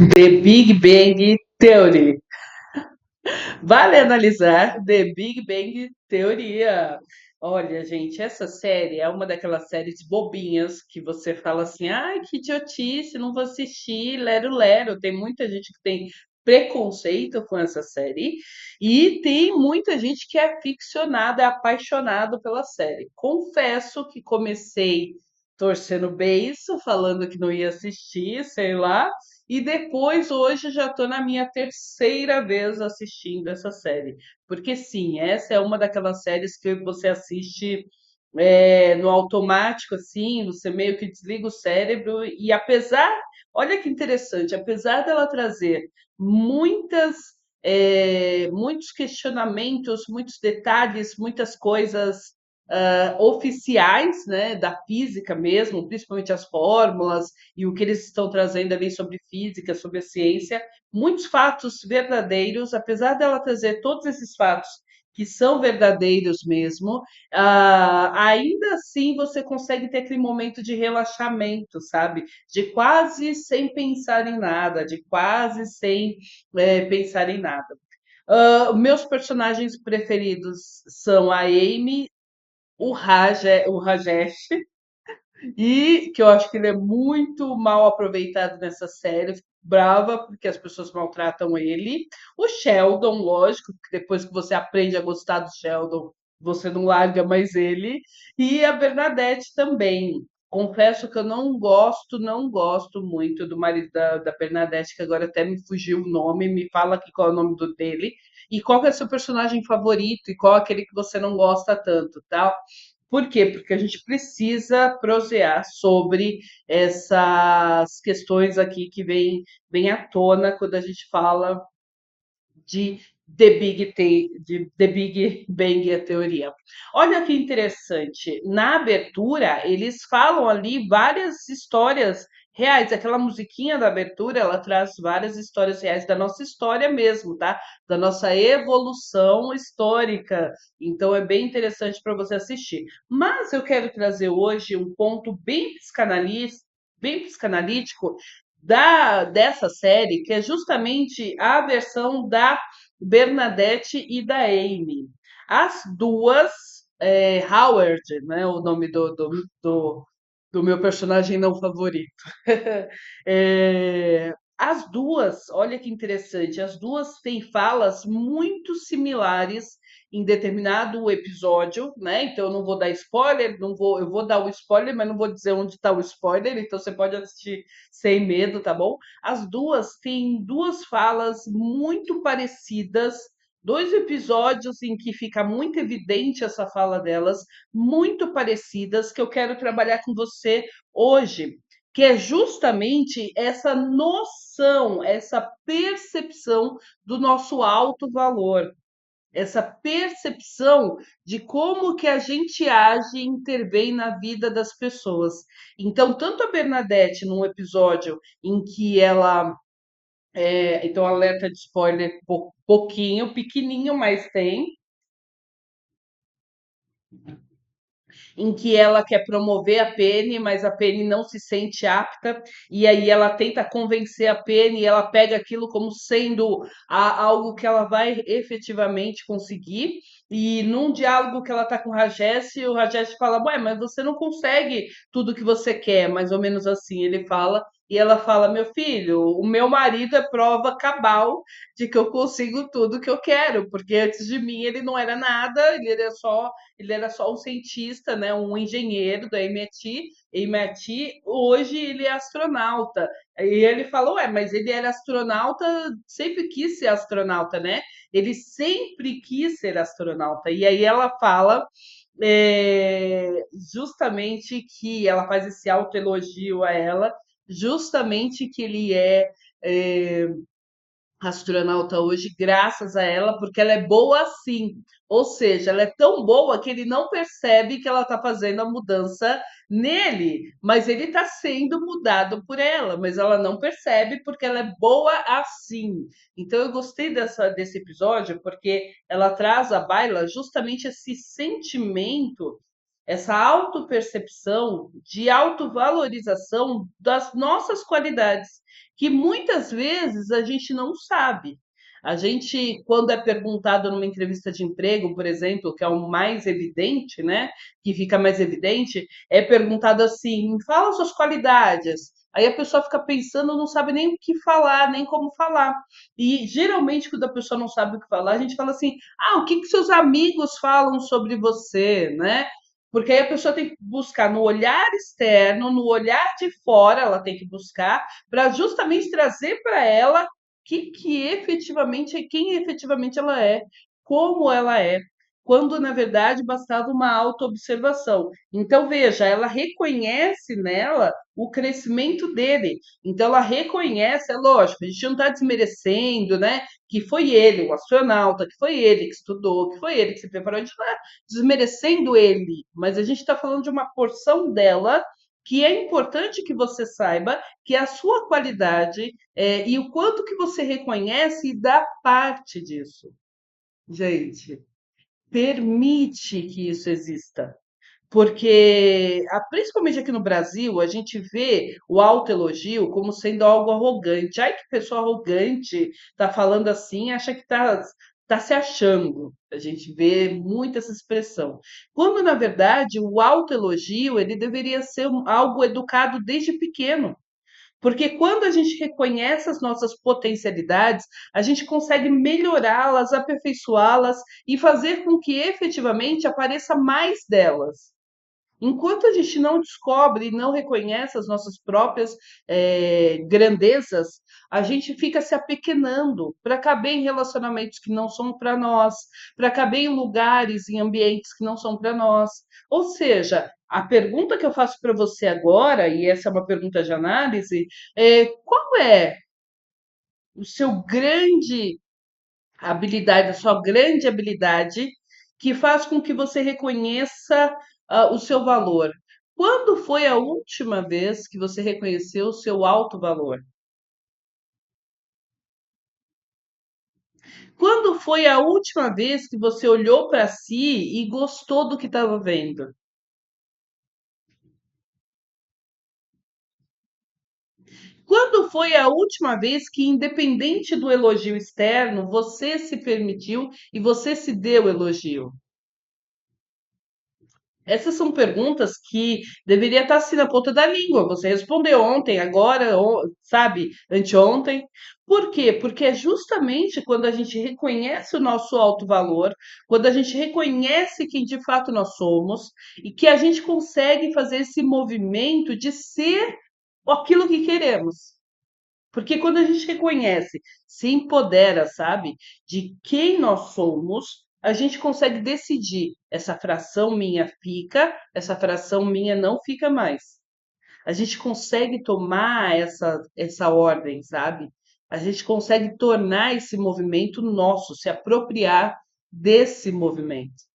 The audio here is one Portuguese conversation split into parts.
The Big Bang Theory. Vale analisar The Big Bang Teoria. Olha, gente, essa série é uma daquelas séries bobinhas que você fala assim: ai, que idiotice, não vou assistir, lero, lero. Tem muita gente que tem preconceito com essa série e tem muita gente que é aficionada, é apaixonado pela série. Confesso que comecei torcendo beiço, falando que não ia assistir, sei lá, e depois, hoje, já estou na minha terceira vez assistindo essa série. Porque, sim, essa é uma daquelas séries que você assiste no automático, assim, você meio que desliga o cérebro. E apesar, olha que interessante, apesar dela trazer muitos questionamentos, muitos detalhes, muitas coisas oficiais, né, da física mesmo, principalmente as fórmulas e o que eles estão trazendo ali sobre física, sobre a ciência, muitos fatos verdadeiros, apesar dela trazer todos esses fatos que são verdadeiros mesmo, ainda assim você consegue ter aquele momento de relaxamento, sabe? De quase sem pensar em nada, de quase sem pensar em nada. Meus personagens preferidos são a Amy, o Rajesh, e que eu acho que ele é muito mal aproveitado nessa série. Eu fico brava porque as pessoas maltratam ele. O Sheldon, lógico, que depois que você aprende a gostar do Sheldon, você não larga mais ele. E a Bernadette também. Confesso que eu não gosto muito do marido da Bernadette, que agora até me fugiu o nome. Me fala aqui qual é o nome dele. E qual que é o seu personagem favorito e qual é aquele que você não gosta tanto, tá? Por quê? Porque a gente precisa prosear sobre essas questões aqui que vem à tona quando a gente fala de The Big Bang a teoria. Olha que interessante. Na abertura, eles falam ali várias histórias reais. Aquela musiquinha da abertura, ela traz várias histórias reais da nossa história mesmo, tá? Da nossa evolução histórica. Então é bem interessante para você assistir. Mas eu quero trazer hoje um ponto bem psicanalítico dessa série, que é justamente a versão da Bernadette e da Amy. As duas, Howard, né, o nome do meu personagem não favorito. As duas, olha que interessante, as duas têm falas muito similares em determinado episódio, né? Então eu não vou dar spoiler, eu vou dar o spoiler, mas não vou dizer onde está o spoiler, então você pode assistir sem medo, tá bom? As duas têm duas falas muito parecidas, dois episódios em que fica muito evidente essa fala delas, muito parecidas, que eu quero trabalhar com você hoje, que é justamente essa noção, essa percepção do nosso alto valor, essa percepção de como que a gente age e intervém na vida das pessoas. Então, tanto a Bernadette, num episódio em que ela. Então, alerta de spoiler pouquinho, pequenininho, mas tem. Em que ela quer promover a Penny, mas a Penny não se sente apta, e aí ela tenta convencer a Penny, e ela pega aquilo como sendo algo que ela vai efetivamente conseguir. E num diálogo que ela tá com o Rajesh fala: Ué, mas você não consegue tudo que você quer, mais ou menos assim. Ele fala, e ela fala: Meu filho, o meu marido é prova cabal de que eu consigo tudo que eu quero, porque antes de mim ele não era nada, ele era só um cientista, né, um engenheiro da MIT, hoje ele é astronauta. E ele falou, ué, mas ele era astronauta, sempre quis ser astronauta, né? Ele sempre quis ser astronauta. E aí ela fala justamente que ela faz esse autoelogio a ela, justamente que ele é astronauta hoje, graças a ela, porque ela é boa assim. Ou seja, ela é tão boa que ele não percebe que ela está fazendo a mudança nele, mas ele está sendo mudado por ela, mas ela não percebe porque ela é boa assim. Então eu gostei desse episódio porque ela traz à baila justamente esse sentimento essa autopercepção de autovalorização das nossas qualidades, que muitas vezes a gente não sabe. A gente, quando é perguntado numa entrevista de emprego, por exemplo, que é o mais evidente, né? Que fica mais evidente, é perguntado assim: fala suas qualidades. Aí a pessoa fica pensando, não sabe nem o que falar, nem como falar. E geralmente, quando a pessoa não sabe o que falar, a gente fala assim: o que que seus amigos falam sobre você, né? Porque aí a pessoa tem que buscar no olhar externo, no olhar de fora, ela tem que buscar para justamente trazer para ela que efetivamente é quem efetivamente ela é, como ela é, quando na verdade bastava uma autoobservação. Então veja, ela reconhece nela o crescimento dele. Então ela reconhece, é lógico, a gente não está desmerecendo, né? Que foi ele, o astronauta, que foi ele que estudou, que foi ele que se preparou, a gente não está desmerecendo ele, mas a gente está falando de uma porção dela que é importante que você saiba que é a sua qualidade e o quanto que você reconhece e dá parte disso. Gente, permite que isso exista. Porque, principalmente aqui no Brasil, a gente vê o autoelogio como sendo algo arrogante. Ai, que pessoa arrogante, tá falando assim, acha que tá se achando. A gente vê muito essa expressão. Quando, na verdade, o autoelogio, ele deveria ser algo educado desde pequeno. Porque quando a gente reconhece as nossas potencialidades, a gente consegue melhorá-las, aperfeiçoá-las e fazer com que efetivamente apareça mais delas. Enquanto a gente não descobre e não reconhece as nossas próprias grandezas, a gente fica se apequenando para caber em relacionamentos que não são para nós, para caber em lugares, em ambientes que não são para nós. Ou seja, a pergunta que eu faço para você agora, e essa é uma pergunta de análise, é qual é o seu grande habilidade, a sua grande habilidade que faz com que você reconheça o seu valor. Quando foi a última vez que você reconheceu o seu alto valor? Quando foi a última vez que você olhou para si e gostou do que estava vendo? Quando foi a última vez que, independente do elogio externo, você se permitiu e você se deu elogio? Essas são perguntas que deveria estar assim na ponta da língua. Você respondeu ontem, agora, sabe, anteontem. Por quê? Porque é justamente quando a gente reconhece o nosso alto valor, quando a gente reconhece quem de fato nós somos e que a gente consegue fazer esse movimento de ser aquilo que queremos. Porque quando a gente reconhece, se empodera, sabe, de quem nós somos, a gente consegue decidir: essa fração minha fica, essa fração minha não fica mais. A gente consegue tomar essa ordem, sabe? A gente consegue tornar esse movimento nosso, se apropriar desse movimento.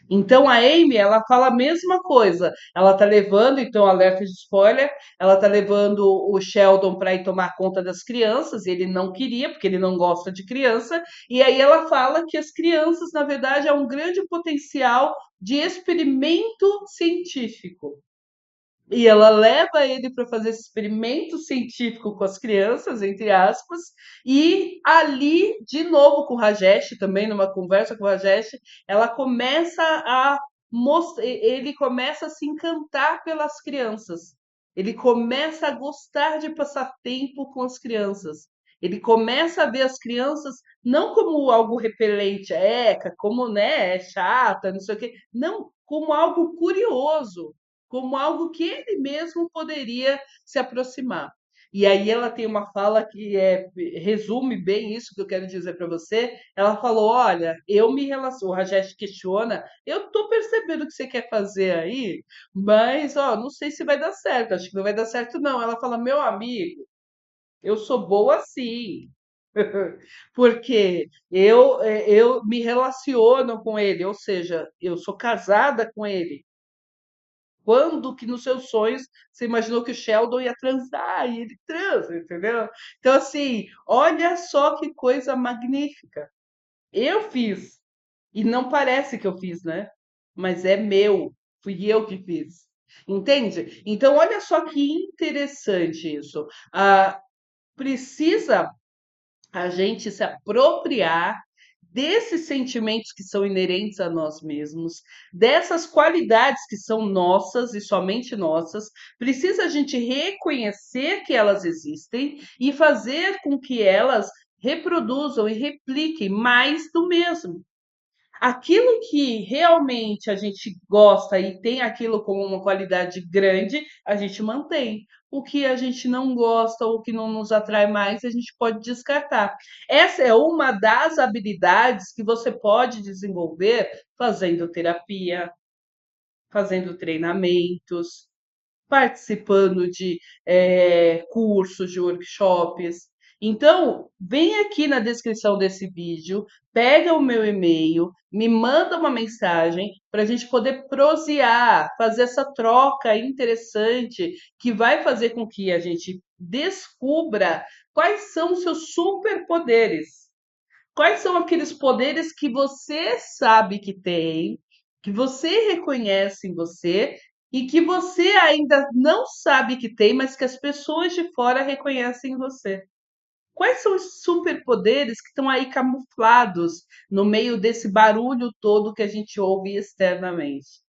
Então a Amy, ela fala a mesma coisa. Ela tá levando, então, alerta de spoiler, ela tá levando o Sheldon para ir tomar conta das crianças, e ele não queria, porque ele não gosta de criança, e aí ela fala que as crianças, na verdade, é um grande potencial de experimento científico. E ela leva ele para fazer esse experimento científico com as crianças, entre aspas, e ali, de novo com o Rajesh, também numa conversa com o Rajesh, ela começa a mostrar, ele começa a se encantar pelas crianças. Ele começa a gostar de passar tempo com as crianças. Ele começa a ver as crianças não como algo repelente, como, né, é chata, não sei o quê, não, como algo curioso, como algo que ele mesmo poderia se aproximar. E aí ela tem uma fala que resume bem isso que eu quero dizer para você. Ela falou: olha, eu me relaciono. O Rajesh questiona: eu tô percebendo o que você quer fazer aí, mas ó, não sei se vai dar certo. Acho que não vai dar certo, não. Ela fala: meu amigo, eu sou boa assim. Porque eu me relaciono com ele, ou seja, eu sou casada com ele. Quando que nos seus sonhos você imaginou que o Sheldon ia transar e ele transa, entendeu? Então, assim, olha só que coisa magnífica. Eu fiz, e não parece que eu fiz, né? Mas é meu. fui eu que fiz. Entende? Então, olha só que interessante isso. Ah, precisa a gente se apropriar desses sentimentos que são inerentes a nós mesmos, dessas qualidades que são nossas e somente nossas, precisa a gente reconhecer que elas existem e fazer com que elas reproduzam e repliquem mais do mesmo. Aquilo que realmente a gente gosta e tem aquilo como uma qualidade grande, a gente mantém. O que a gente não gosta ou que não nos atrai mais, a gente pode descartar. Essa é uma das habilidades que você pode desenvolver fazendo terapia, fazendo treinamentos, participando de cursos, de workshops. Então, vem aqui na descrição desse vídeo, pega o meu e-mail, me manda uma mensagem para a gente poder prosear, fazer essa troca interessante que vai fazer com que a gente descubra quais são os seus superpoderes. Quais são aqueles poderes que você sabe que tem, que você reconhece em você e que você ainda não sabe que tem, mas que as pessoas de fora reconhecem em você? Quais são os superpoderes que estão aí camuflados no meio desse barulho todo que a gente ouve externamente?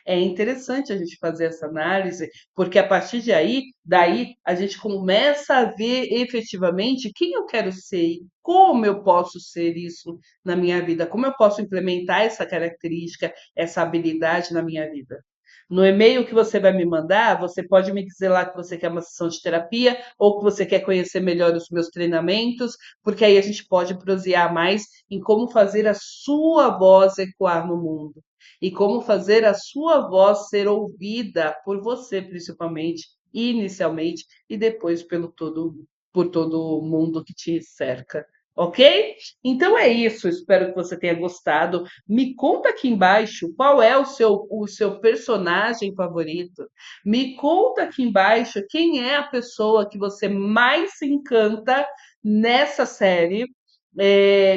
É interessante a gente fazer essa análise, porque a partir de aí, daí a gente começa a ver efetivamente quem eu quero ser e como eu posso ser isso na minha vida, como eu posso implementar essa característica, essa habilidade na minha vida. No e-mail que você vai me mandar, você pode me dizer lá que você quer uma sessão de terapia ou que você quer conhecer melhor os meus treinamentos, porque aí a gente pode prosear mais em como fazer a sua voz ecoar no mundo e como fazer a sua voz ser ouvida por você, principalmente, inicialmente, e depois por todo mundo que te cerca. Ok? Então é isso. Espero que você tenha gostado. Me conta aqui embaixo qual é o seu personagem favorito. Me conta aqui embaixo quem é a pessoa que você mais se encanta nessa série.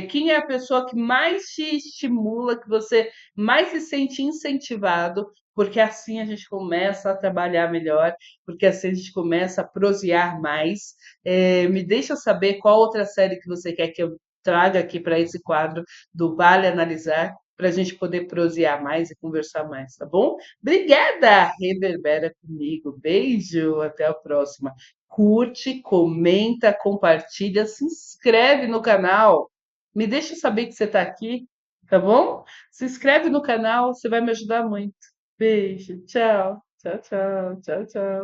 Quem é a pessoa que mais te estimula, que você mais se sente incentivado, porque assim a gente começa a trabalhar melhor, porque assim a gente começa a prosear mais. Me deixa saber qual outra série que você quer que eu traga aqui para esse quadro do Vale Analisar, para a gente poder prosear mais e conversar mais, tá bom? Obrigada! Reverbera comigo. Beijo, até a próxima. Curte, comenta, compartilha, se inscreve no canal. Me deixa saber que você está aqui, tá bom? Se inscreve no canal, você vai me ajudar muito. Beijo, tchau, tchau, tchau, tchau, tchau.